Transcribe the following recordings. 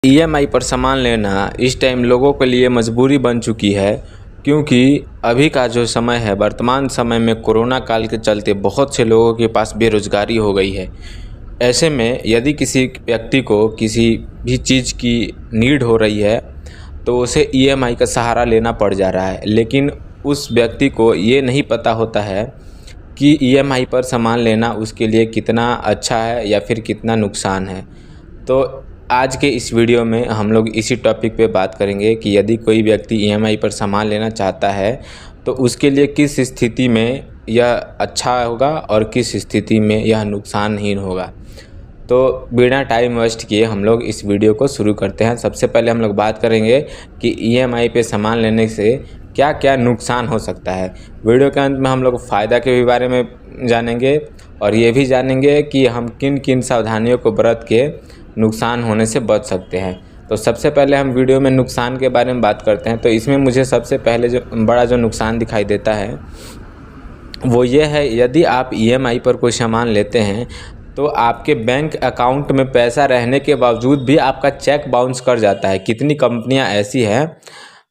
EMI पर सामान लेना इस टाइम लोगों के लिए मजबूरी बन चुकी है, क्योंकि अभी का जो समय है, वर्तमान समय में कोरोना काल के चलते बहुत से लोगों के पास बेरोजगारी हो गई है। ऐसे में यदि किसी व्यक्ति को किसी भी चीज़ की नीड हो रही है तो उसे ईएमआई का सहारा लेना पड़ जा रहा है, लेकिन उस व्यक्ति को ये नहीं पता होता है कि ईएमआई पर सामान लेना उसके लिए कितना अच्छा है या फिर कितना नुकसान है। तो आज के इस वीडियो में हम लोग इसी टॉपिक पे बात करेंगे कि यदि कोई व्यक्ति ईएमआई पर सामान लेना चाहता है तो उसके लिए किस स्थिति में यह अच्छा होगा और किस स्थिति में यह नुकसानहीन होगा। तो बिना टाइम वेस्ट किए हम लोग इस वीडियो को शुरू करते हैं। सबसे पहले हम लोग बात करेंगे कि ईएमआई पे सामान लेने से क्या क्या नुकसान हो सकता है। वीडियो के अंत में हम लोग फ़ायदा के भी बारे में जानेंगे और ये भी जानेंगे कि हम किन किन सावधानियों को बरत के नुकसान होने से बच सकते हैं। तो सबसे पहले हम वीडियो में नुकसान के बारे में बात करते हैं। तो इसमें मुझे सबसे पहले जो बड़ा नुकसान दिखाई देता है वो ये है, यदि आप ईएमआई पर कोई सामान लेते हैं तो आपके बैंक अकाउंट में पैसा रहने के बावजूद भी आपका चेक बाउंस कर जाता है। कितनी कंपनियां ऐसी हैं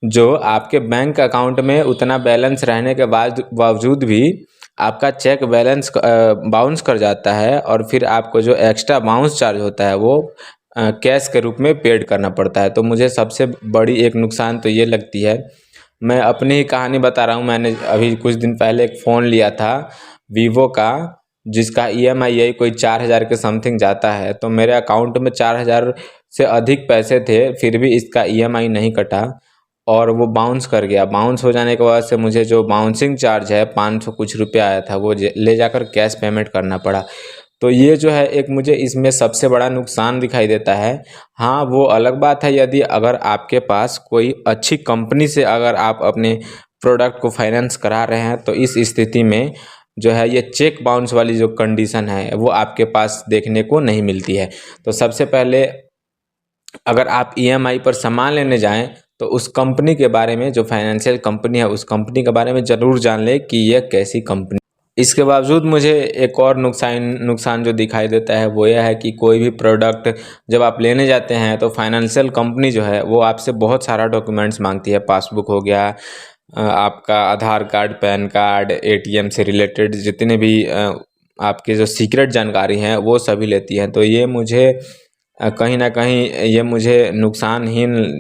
जो आपके बैंक अकाउंट में उतना बैलेंस रहने के बावजूद भी आपका चेक बैलेंस बाउंस कर जाता है और फिर आपको जो एक्स्ट्रा बाउंस चार्ज होता है वो कैश के रूप में पेड करना पड़ता है। तो मुझे सबसे बड़ी एक नुकसान तो ये लगती है। मैं अपनी ही कहानी बता रहा हूँ। मैंने अभी कुछ दिन पहले एक फ़ोन लिया था वीवो का, जिसका ईएमआई यही कोई 4,000 के समथिंग जाता है। तो मेरे अकाउंट में 4,000 से अधिक पैसे थे, फिर भी इसका ईएमआई नहीं कटा और वो बाउंस कर गया। बाउंस हो जाने के बाद से मुझे जो बाउंसिंग चार्ज है 500 कुछ रुपया आया था, वो ले जाकर कैश पेमेंट करना पड़ा। तो ये जो है एक मुझे इसमें सबसे बड़ा नुकसान दिखाई देता है। हाँ, वो अलग बात है यदि अगर आपके पास कोई अच्छी कंपनी से अगर आप अपने प्रोडक्ट को फाइनेंस करा रहे हैं तो इस स्थिति में जो है ये चेक बाउंस वाली जो कंडीशन है वो आपके पास देखने को नहीं मिलती है। तो सबसे पहले अगर आप ईएमआई पर सामान लेने जाएं तो उस कंपनी के बारे में, जो फाइनेंशियल कंपनी है उस कंपनी के बारे में ज़रूर जान लें कि यह कैसी कंपनी। इसके बावजूद मुझे एक और नुकसान जो दिखाई देता है वो यह है कि कोई भी प्रोडक्ट जब आप लेने जाते हैं तो फाइनेंशियल कंपनी जो है वो आपसे बहुत सारा डॉक्यूमेंट्स मांगती है। पासबुक हो गया, आपका आधार कार्ड, पैन कार्ड, एटीएम से रिलेटेड जितने भी आपके जो सीक्रेट जानकारी हैं वो सभी लेती हैं। तो ये मुझे कहीं ना कहीं ये मुझे नुकसानहीन,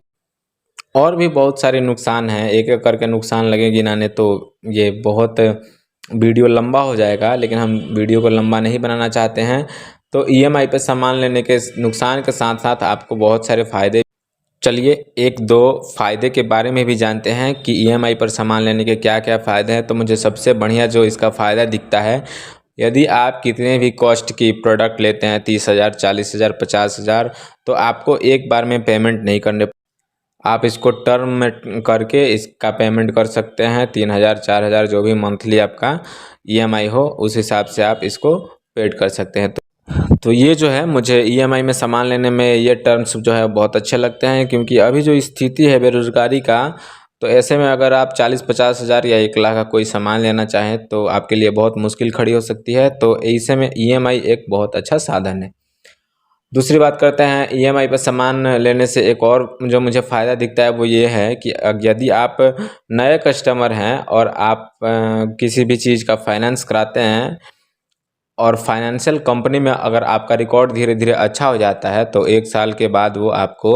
और भी बहुत सारे नुकसान हैं, एक एक करके नुकसान लगे गिनाने तो ये बहुत वीडियो लंबा हो जाएगा, लेकिन हम वीडियो को लंबा नहीं बनाना चाहते हैं। तो ईएमआई पे सामान लेने के नुकसान के साथ साथ आपको बहुत सारे फ़ायदे, चलिए एक दो फ़ायदे के बारे में भी जानते हैं कि ईएमआई पर सामान लेने के क्या क्या फ़ायदे हैं। तो मुझे सबसे बढ़िया जो इसका फ़ायदा दिखता है, यदि आप कितने भी कॉस्ट की प्रोडक्ट लेते हैं, 30,000, 40,000, 50,000, तो आपको एक बार में पेमेंट नहीं करने, आप इसको टर्म में करके इसका पेमेंट कर सकते हैं। 3,000, 4,000 जो भी मंथली आपका ईएमआई हो उस हिसाब से आप इसको पेड कर सकते हैं। तो ये जो है मुझे ईएमआई में सामान लेने में ये टर्म्स जो है बहुत अच्छे लगते हैं, क्योंकि अभी जो स्थिति है बेरोज़गारी का, तो ऐसे में अगर आप 40-50 हज़ार या 1 लाख का कोई सामान लेना चाहें तो आपके लिए बहुत मुश्किल खड़ी हो सकती है। तो ऐसे में ईएमआई एक बहुत अच्छा साधन है। दूसरी बात करते हैं, ईएमआई पर सामान लेने से एक और जो मुझे फ़ायदा दिखता है वो ये है कि यदि आप नए कस्टमर हैं और आप किसी भी चीज़ का फाइनेंस कराते हैं और फाइनेंशियल कंपनी में अगर आपका रिकॉर्ड धीरे धीरे अच्छा हो जाता है तो 1 साल के बाद वो आपको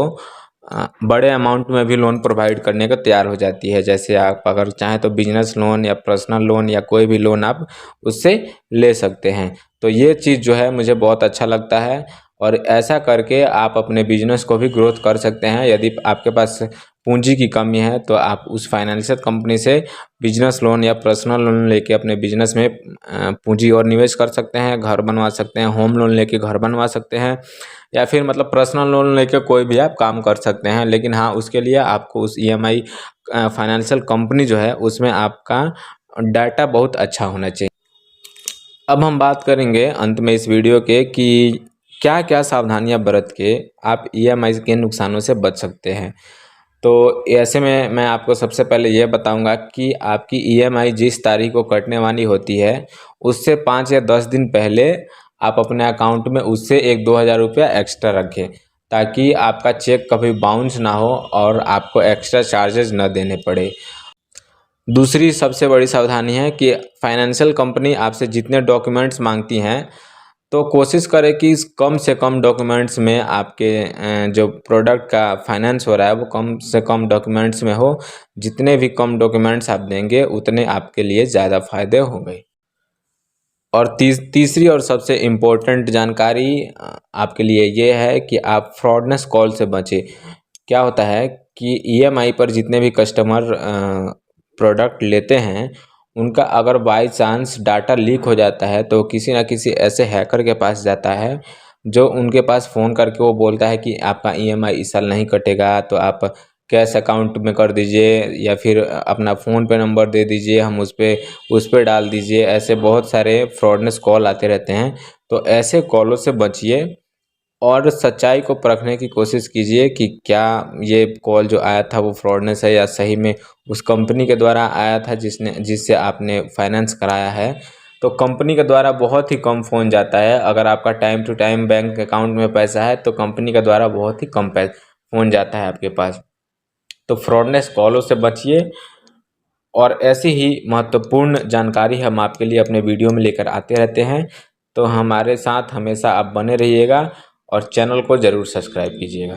बड़े अमाउंट में भी लोन प्रोवाइड करने को तैयार हो जाती है। जैसे आप अगर चाहें तो बिजनेस लोन या पर्सनल लोन या कोई भी लोन आप उससे ले सकते हैं। तो ये चीज़ जो है मुझे बहुत अच्छा लगता है और ऐसा करके आप अपने बिजनेस को भी ग्रोथ कर सकते हैं। यदि आपके पास पूंजी की कमी है तो आप उस फाइनेंशियल कंपनी से बिजनेस लोन या पर्सनल लोन लेके अपने बिजनेस में पूंजी और निवेश कर सकते हैं, घर बनवा सकते हैं, होम लोन लेके घर बनवा सकते हैं, या फिर मतलब पर्सनल लोन लेके कोई भी आप काम कर सकते हैं। लेकिन हाँ, उसके लिए आपको उस ईएमआई फाइनेंशियल कंपनी जो है उसमें आपका डाटा बहुत अच्छा होना चाहिए। अब हम बात करेंगे अंत में इस वीडियो के कि क्या क्या सावधानियां बरत के आप ईएमआई के नुकसानों से बच सकते हैं। तो ऐसे में मैं आपको सबसे पहले ये बताऊंगा कि आपकी ईएमआई जिस तारीख को कटने वाली होती है उससे 5 या 10 दिन पहले आप अपने अकाउंट में उससे 1-2 हज़ार रुपया एक्स्ट्रा रखें, ताकि आपका चेक कभी बाउंस ना हो और आपको एक्स्ट्रा चार्जेस ना देने पड़े। दूसरी सबसे बड़ी सावधानी है कि फाइनेंशियल कंपनी आपसे जितने डॉक्यूमेंट्स मांगती हैं तो कोशिश करें कि कम से कम डॉक्यूमेंट्स में आपके जो प्रोडक्ट का फाइनेंस हो रहा है वो कम से कम डॉक्यूमेंट्स में हो। जितने भी कम डॉक्यूमेंट्स आप देंगे उतने आपके लिए ज़्यादा फायदे होंगे। और तीसरी और सबसे इम्पोर्टेंट जानकारी आपके लिए ये है कि आप फ्रॉडनेस कॉल से बचें। क्या होता है कि ईएमआई पर जितने भी कस्टमर प्रोडक्ट लेते हैं उनका अगर बाई चांस डाटा लीक हो जाता है तो किसी ना किसी ऐसे हैकर के पास जाता है जो उनके पास फ़ोन करके वो बोलता है कि आपका ईएमआई इस साल नहीं कटेगा, तो आप कैश अकाउंट में कर दीजिए या फिर अपना फ़ोन पे नंबर दे दीजिए, हम उस पे डाल दीजिए। ऐसे बहुत सारे फ्रॉडनेस कॉल आते रहते हैं, तो ऐसे कॉलों से बचिए और सच्चाई को परखने की कोशिश कीजिए कि क्या ये कॉल जो आया था वो फ्रॉडनेस है या सही में उस कंपनी के द्वारा आया था जिससे आपने फाइनेंस कराया है। तो कंपनी के द्वारा बहुत ही कम फ़ोन जाता है। अगर आपका time to time bank account में पैसा है तो कंपनी के द्वारा बहुत ही कम फ़ोन जाता है आपके पास। तो फ्रॉडनेस कॉलों से बचिए और ऐसी ही महत्वपूर्ण जानकारी हम आपके लिए अपने वीडियो में लेकर आते रहते हैं। तो हमारे साथ हमेशा आप बने रहिएगा और चैनल को ज़रूर सब्सक्राइब कीजिएगा।